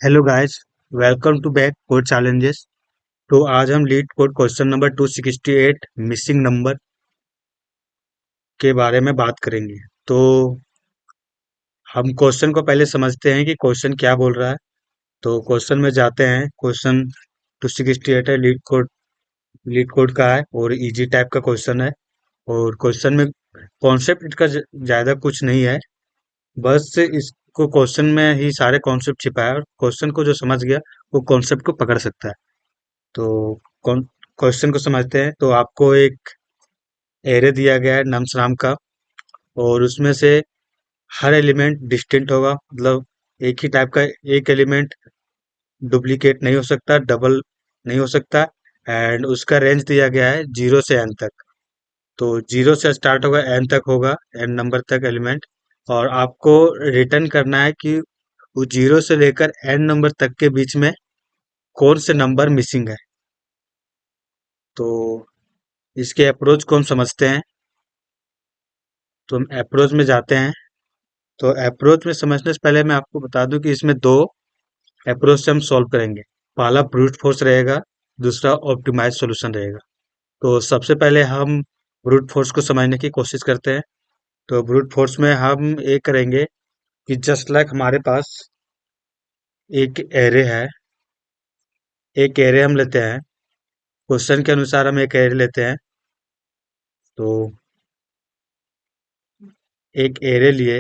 Hello guys, welcome to back code challenges. तो आज हम leet code question number 268 missing number के बारे में बात करेंगे। तो हम क्वेश्चन को पहले समझते हैं कि क्वेश्चन क्या बोल रहा है। तो क्वेश्चन में जाते हैं। क्वेश्चन 268 है, लीड कोड का है और इजी टाइप का क्वेश्चन है। और क्वेश्चन में कॉन्सेप्ट इसका ज़्यादा कुछ नहीं है। बस इसको क्वेश्चन में ही सारे कॉन्सेप्ट छिपा है और क्वेश्चन को जो समझ गया वो कॉन्सेप्ट को पकड़ सकता है। तो कौन क्वेश्चन को समझते हैं। तो आपको एक एरे दिया गया है नम्स नाम का, और उसमें से हर एलिमेंट डिस्टिंक्ट होगा, मतलब एक ही टाइप का। एक एलिमेंट डुप्लीकेट नहीं हो सकता, डबल नहीं हो सकता। एंड उसका रेंज दिया गया है 0 से n तक। तो 0 से स्टार्ट होगा, n तक होगा, n नंबर तक एलिमेंट। और आपको रिटर्न करना है कि वो 0 से लेकर n नंबर तक के बीच में कौन से नंबर मिसिंग है। तो इसके अप्रोच को हम समझते हैं। तो हम अप्रोच में जाते हैं। तो अप्रोच में समझने से पहले मैं आपको बता दूं कि इसमें दो अप्रोच से हम सॉल्व करेंगे। पहला ब्रूट फोर्स रहेगा, दूसरा ऑप्टिमाइज सॉल्यूशन रहेगा। तो सबसे पहले हम ब्रूट फोर्स को समझने की कोशिश करते हैं। तो ब्रूट फोर्स में हम ये करेंगे कि जस्ट लाइक हमारे पास एक एरे है। एक एरे हम लेते हैं, क्वेश्चन के अनुसार हम एक एरे लेते हैं। तो एक एरे लिए,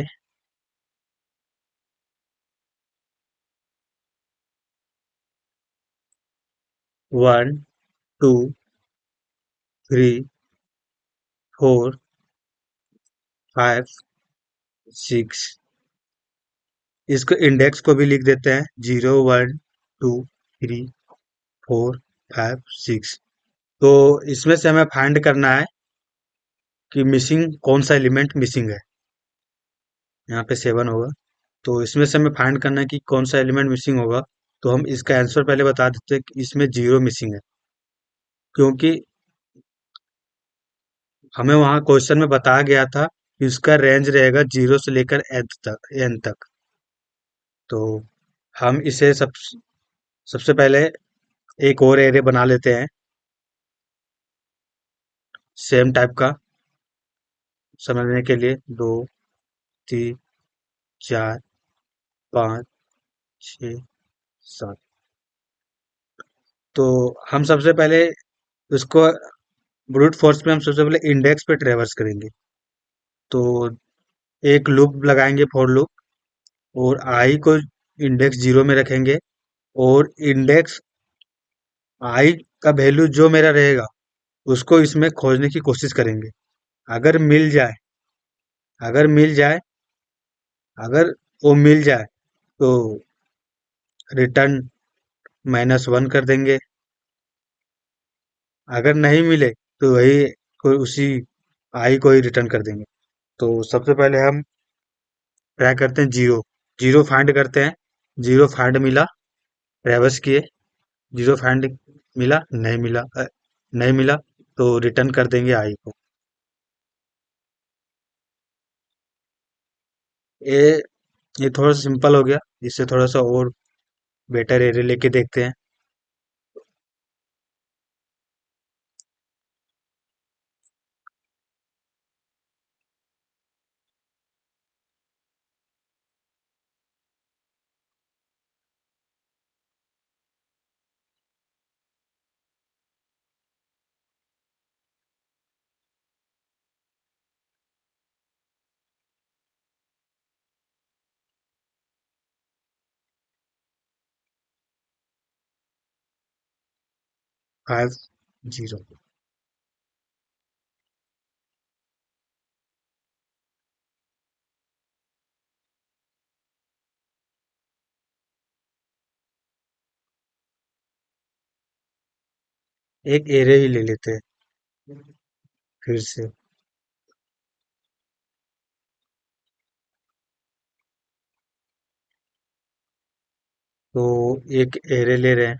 1 2 3 4 5 6। इसको इंडेक्स को भी लिख देते हैं, 0 1 2 3 4 5 6। तो इसमें से हमें फाइंड करना है कि मिसिंग कौन सा एलिमेंट मिसिंग है। यहाँ पे 7 होगा। तो इसमें से हमें फाइंड करना है कि कौन सा एलिमेंट मिसिंग होगा। तो हम इसका आंसर पहले बता देते हैं कि इसमें 0 मिसिंग है, क्योंकि हमें वहाँ क्वेश्चन में बताया गया था कि उसका रेंज रहेगा 0 से लेकर n तक। तो हम इसे सबसे पहले एक और एरे बना लेते हैं, सेम टाइप का समझने के लिए। 2 3 4 5 6 7। तो हम सबसे पहले उसको ब्रूट फोर्स में हम सबसे पहले इंडेक्स पे ट्रेवर्स करेंगे। तो एक लूप लगाएंगे, फॉर लूप, और आई को इंडेक्स 0 में रखेंगे। और इंडेक्स आई का वैल्यू जो मेरा रहेगा उसको इसमें खोजने की कोशिश करेंगे। अगर मिल जाए, अगर मिल जाए, अगर वो मिल जाए तो रिटर्न -1 कर देंगे। अगर नहीं मिले तो वही कोई उसी आई को ही रिटर्न कर देंगे। तो सबसे पहले हम ट्राई करते हैं जीरो। जीरो फाइंड करते हैं। जीरो फाइंड मिला, ट्रेवर्स किए, जीरो फाइंड मिला, नहीं मिला, नहीं मिला, तो रिटर्न कर देंगे आई को। ये ये थोड़ा सा सिंपल हो गया। इससे थोड़ा सा और बेटर एरे लेके देखते हैं। 5 0। एक एरे ही ले लेते हैं फिर से। तो एक एरे ले रहे हैं,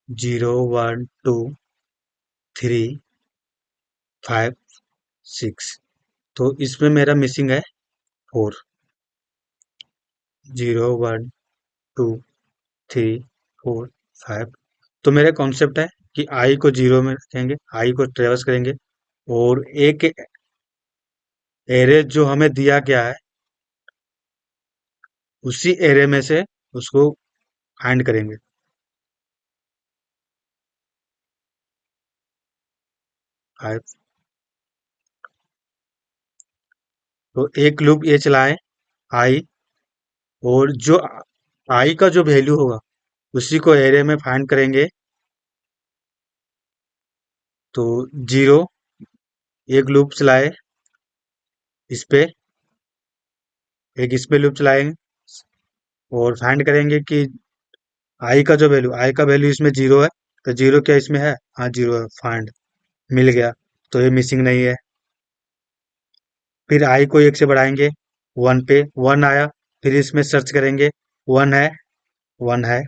0 1 2 3 5 6। तो इसमें मेरा मिसिंग है 4। 0 1 2 3 4 5। तो मेरा कॉन्सेप्ट है कि आई को जीरो में रखेंगे, आई को ट्रेवर्स करेंगे, और एक एरे जो हमें दिया गया है उसी एरे में से उसको फाइंड करेंगे। 5। तो एक लूप ये चलाए आई, और जो आई का जो वैल्यू होगा उसी को एरे में फाइंड करेंगे। तो 0 एक लूप चलाए इस पे, एक इस पे लूप चलाएंगे, और फाइंड करेंगे कि आई का वैल्यू इसमें 0 है, तो 0 क्या इसमें है? हाँ 0 है, फाइंड मिल गया। तो ये मिसिंग नहीं है। फिर आई को एक से बढ़ाएंगे 1 पे, 1 आया, फिर इसमें सर्च करेंगे 1 है, 1 है,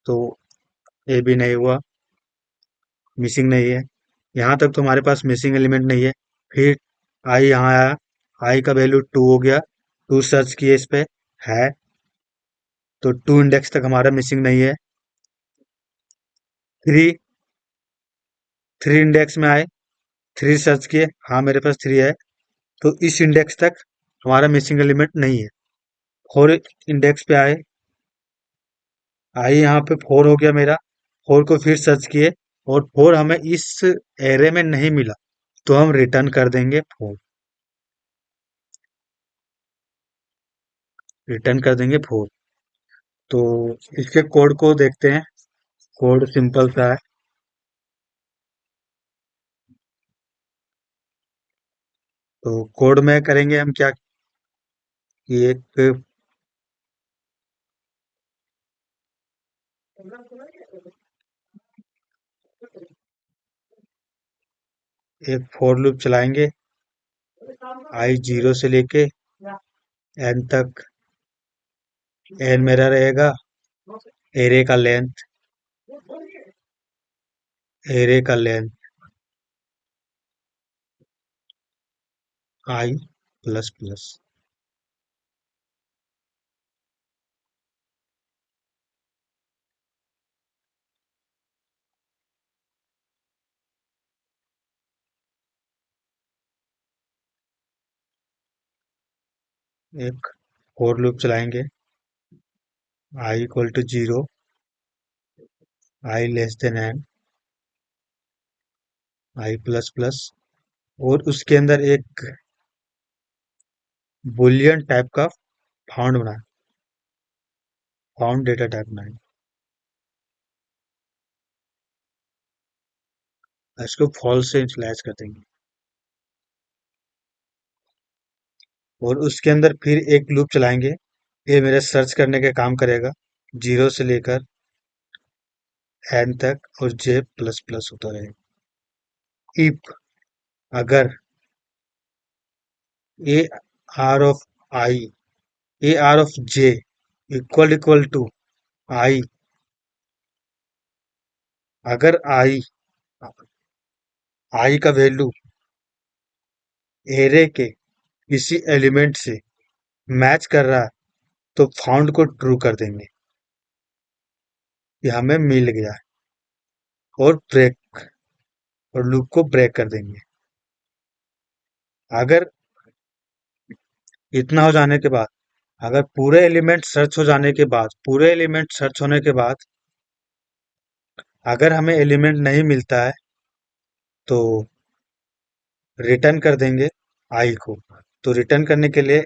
तो ये भी नहीं हुआ, मिसिंग नहीं है। यहाँ तक तो हमारे पास मिसिंग एलिमेंट नहीं है। फिर आई यहाँ आया, आई का वैल्यू 2 हो गया, 2 सर्च किए इस पे, है, तो 2 इंडेक्स तक हमारा मिसिंग नहीं है। 3, 3 इंडेक्स में आए, 3 सर्च किए, हाँ मेरे पास 3 है, तो इस इंडेक्स तक हमारा मिसिंग एलिमेंट नहीं है। 4 इंडेक्स पे आए, आई यहाँ पे 4 हो गया मेरा, 4 को फिर सर्च किए, और 4 हमें इस एरे में नहीं मिला, तो हम रिटर्न कर देंगे 4, रिटर्न कर देंगे 4। तो इसके कोड को देखते हैं। कोड सिंपल सा है। तो कोड में करेंगे हम क्या कि एक फोर लूप चलाएंगे, आई 0 से लेके एन तक। एन मेरा रहेगा एरे का लेंथ, एरे का लेंथ आई प्लस प्लस। एक फोर लूप चलाएंगे, I equal to 0, I less than n, I plus plus, और उसके अंदर एक बुलियन टाइप का फाउंड बना, फाउंड डेटा टाइप बनाए, इसको फॉल्स से इनिशियलाइज कर देंगे। और उसके अंदर फिर एक लूप चलाएंगे, ये मेरे सर्च करने के काम करेगा, 0 से लेकर एन तक, और जे प्लस प्लस होता रहेगा। इफ अगर A R of I, A R of J equal to I, अगर आई का वैल्यू एरे के किसी एलिमेंट से मैच कर रहा है, तो फाउंड को ट्रू कर देंगे कि हमें मिल गया है, और ब्रेक, और लूप को ब्रेक कर देंगे। अगर इतना हो जाने के बाद, अगर पूरे एलिमेंट सर्च हो जाने के बाद, पूरे एलिमेंट सर्च होने के बाद अगर हमें एलिमेंट नहीं मिलता है, तो रिटर्न कर देंगे आई को। तो रिटर्न करने के लिए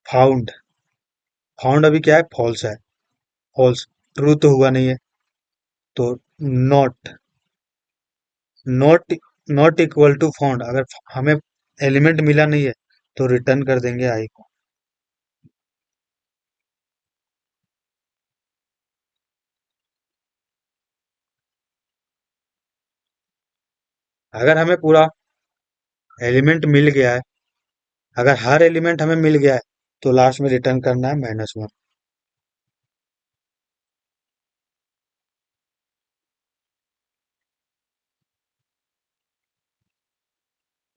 फाउंड, फाउंड अभी क्या है? फॉल्स है, फॉल्स, ट्रू तो हुआ नहीं है, तो not, not not equal to found, अगर हमें एलिमेंट मिला नहीं है तो रिटर्न कर देंगे आई को। अगर हमें पूरा एलिमेंट मिल गया है, अगर हर एलिमेंट हमें मिल गया है, तो लास्ट में रिटर्न करना है -1।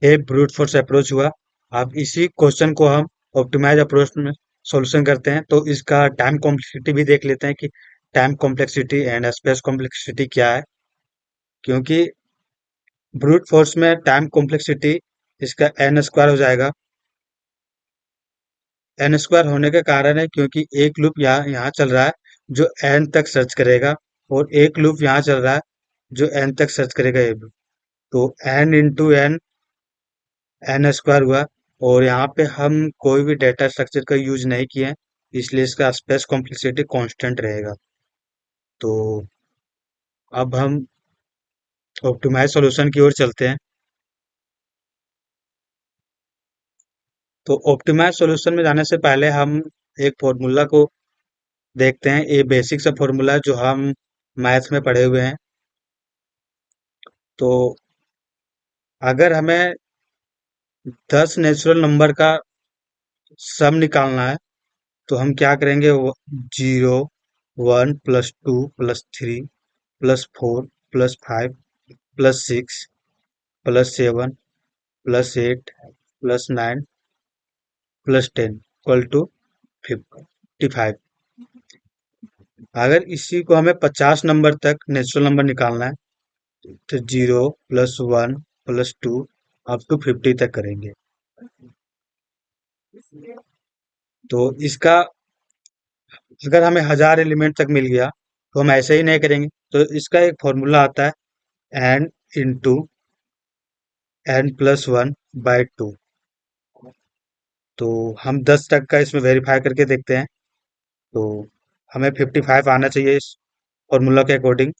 ये ब्रूट फोर्स अप्रोच हुआ। अब इसी क्वेश्चन को हम ऑप्टिमाइज अप्रोच में सॉल्यूशन करते हैं, तो इसका टाइम कॉम्प्लेक्सिटी भी देख लेते हैं कि time complexity and space complexity क्या है। क्योंकि ब्रूट फोर्स में टाइम कॉम्प्लेक्सिटी इसका एन स्क्वायर हो जाएगा। एन स्क्वायर होने का कारण है क्योंकि एक लूप यहाँ यहाँ चल रहा है जो एन तक सर्च करेगा, और एक लूप यहाँ चल रहा है जो एन तक सर्च करेगा ये लूप। तो n into n, n square हुआ। और यहाँ पे हम कोई भी डेटा स्ट्रक्चर का यूज नहीं किए हैं, इसलिए इसका स्पेस कॉम्प्लेक्सिटी कांस्टेंट रहेगा। तो अब हम ऑप्टिमाइज सॉल्यूशन की ओर चलते हैं। तो ऑप्टिमाइज सॉल्यूशन में जाने से पहले हम एक फॉर्मूला को देखते हैं। ये बेसिक सा फॉर्मूला है जो हम मैथ में पढ़े हुए हैं। तो अगर हमें 10 नेचुरल नंबर का सम निकालना है, तो हम क्या करेंगे? 0, 1 + 2 + 3 +4 +5 +6 +7 +8 +9 +10 इक्वल टू 55। अगर इसी को हमें 50 नंबर तक नेचुरल नंबर निकालना है, तो 0 + 1 + 2 अप टू 50 तक करेंगे। तो इसका अगर हमें 1000 एलिमेंट तक मिल गया तो हम ऐसे ही नहीं करेंगे। तो इसका एक फॉर्मूला आता है, एन इंटू n+1/2। तो हम 10 तक का इसमें वेरीफाई करके देखते हैं। तो हमें 55 आना चाहिए इस फॉर्मूला के अकॉर्डिंग।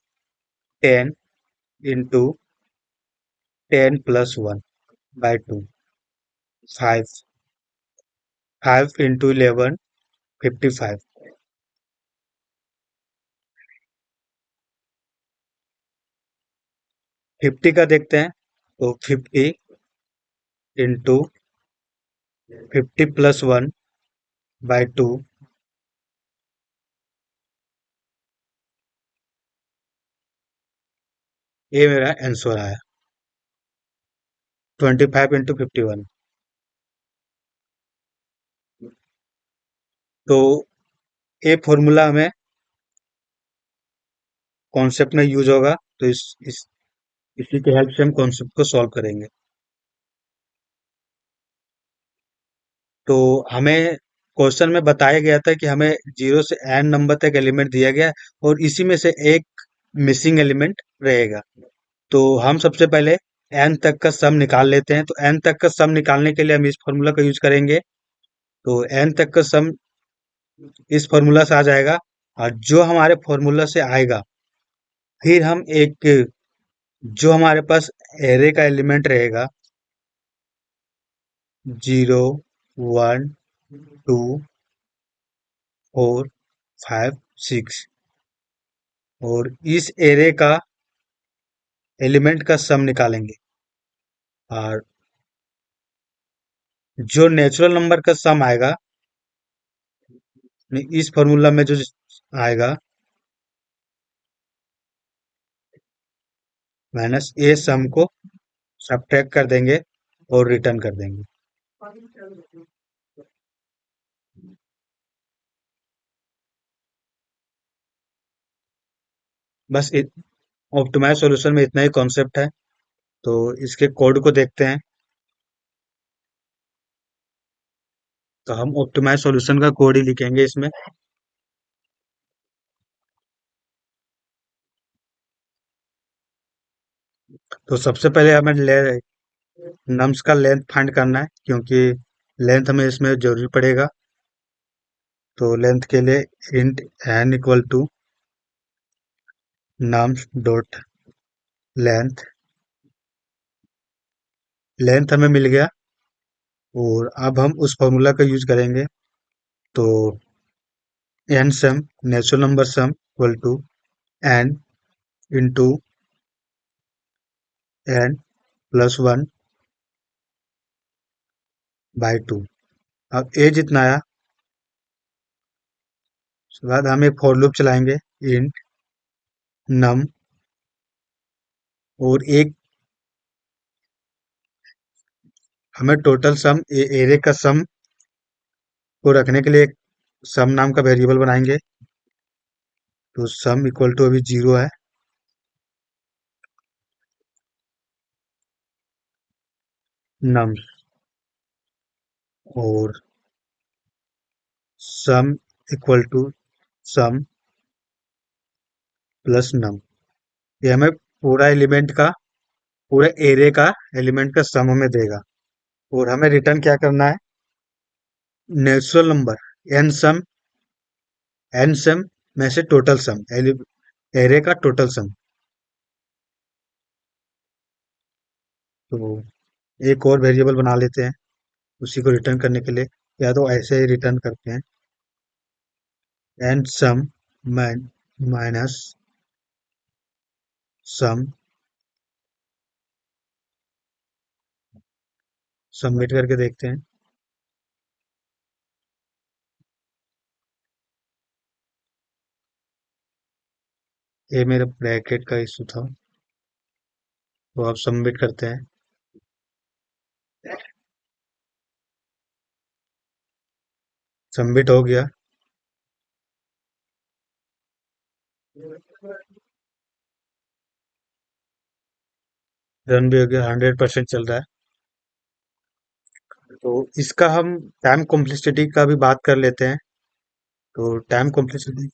10 इंटू 10+1/2, 5। 5 इंटू 11, 55। 50 का देखते हैं। तो 50 इंटू 50+1/2, ये मेरा आंसर आया। 25 इंटू 51। तो ये फॉर्मूला हमें कॉन्सेप्ट में यूज होगा। तो इसी के हेल्प से हम कॉन्सेप्ट को सॉल्व करेंगे। तो हमें क्वेश्चन में बताया गया था कि हमें 0 से n नंबर तक एलिमेंट दिया गया है, और इसी में से एक मिसिंग एलिमेंट रहेगा। तो हम सबसे पहले n तक का सम निकाल लेते हैं। तो n तक का सम निकालने के लिए हम इस फॉर्मूला का यूज करेंगे। तो n तक का सम इस फॉर्मूला से आ जाएगा, और जो हमारे फॉर्मूला से आएगा, फिर हम एक जो हमारे पास एरे का एलिमेंट रहेगा, 0, 1, 2, 4, 5, 6, और इस एरे का एलिमेंट का सम निकालेंगे। और जो नेचुरल नंबर का सम आएगा, इस फॉर्मूला में जो आएगा, माइनस ए सम को सब्ट्रैक्ट कर देंगे और रिटर्न कर देंगे। बस ऑप्टिमाइज सॉल्यूशन में इतना ही कॉन्सेप्ट है। तो इसके कोड को देखते हैं। तो हम ऑप्टिमाइज सॉल्यूशन का कोड ही लिखेंगे इसमें। तो सबसे पहले हमें नम्स का लेंथ फाइंड करना है, क्योंकि लेंथ हमें इसमें जरूरी पड़ेगा। तो लेंथ के लिए int n equal to nums dot length. Length हमें मिल गया, और अब हम उस फॉर्मूला का यूज करेंगे। तो n sum, natural number sum equal to n into n+1/2। अब ए जितना आया, उसके बाद हम एक फॉर लूप चलाएंगे, इंट नम, और एक हमें टोटल सम एरे का सम को रखने के लिए एक सम नाम का वेरिएबल बनाएंगे। तो सम इक्वल टू अभी 0 है, नम, और sum equal to sum plus num. ये हमें पूरा एलिमेंट का, पूरे एरे का एलिमेंट का सम हमें देगा। और हमें रिटर्न क्या करना है? नेचुरल नंबर एन सम में से टोटल सम, एरे का टोटल सम। तो एक और वेरिएबल बना लेते हैं उसी को रिटर्न करने के लिए, या तो ऐसे ही रिटर्न करते हैं, एन सम माइनस सम। सबमिट करके देखते हैं। ये मेरा ब्रैकेट का इशू था, तो आप सबमिट करते हैं। सबमिट हो गया। रन भी हो गया, 100% चल रहा है। तो इसका हम टाइम कॉम्प्लेक्सिटी का भी बात कर लेते हैं। तो टाइम कॉम्प्लेक्सिटी,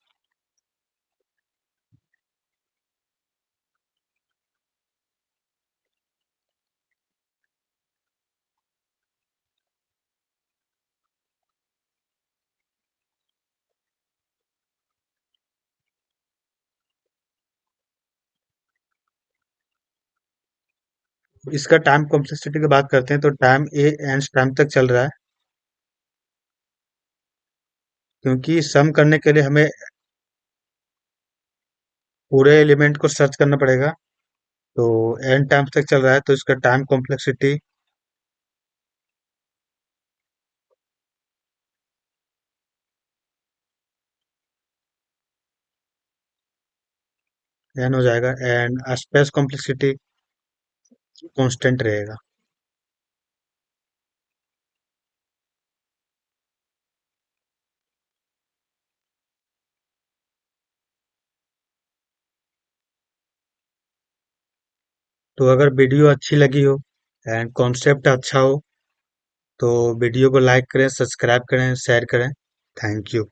इसका टाइम कॉम्प्लेक्सिटी की बात करते हैं, तो टाइम ए एन टाइम तक चल रहा है, क्योंकि सम करने के लिए हमें पूरे एलिमेंट को सर्च करना पड़ेगा। तो एन टाइम तक चल रहा है, तो इसका टाइम कॉम्प्लेक्सिटी एन हो जाएगा, एंड स्पेस कॉम्प्लेक्सिटी कांस्टेंट रहेगा। तो अगर वीडियो अच्छी लगी हो एंड कॉन्सेप्ट अच्छा हो, तो वीडियो को लाइक करें, सब्सक्राइब करें, शेयर करें। Thank you.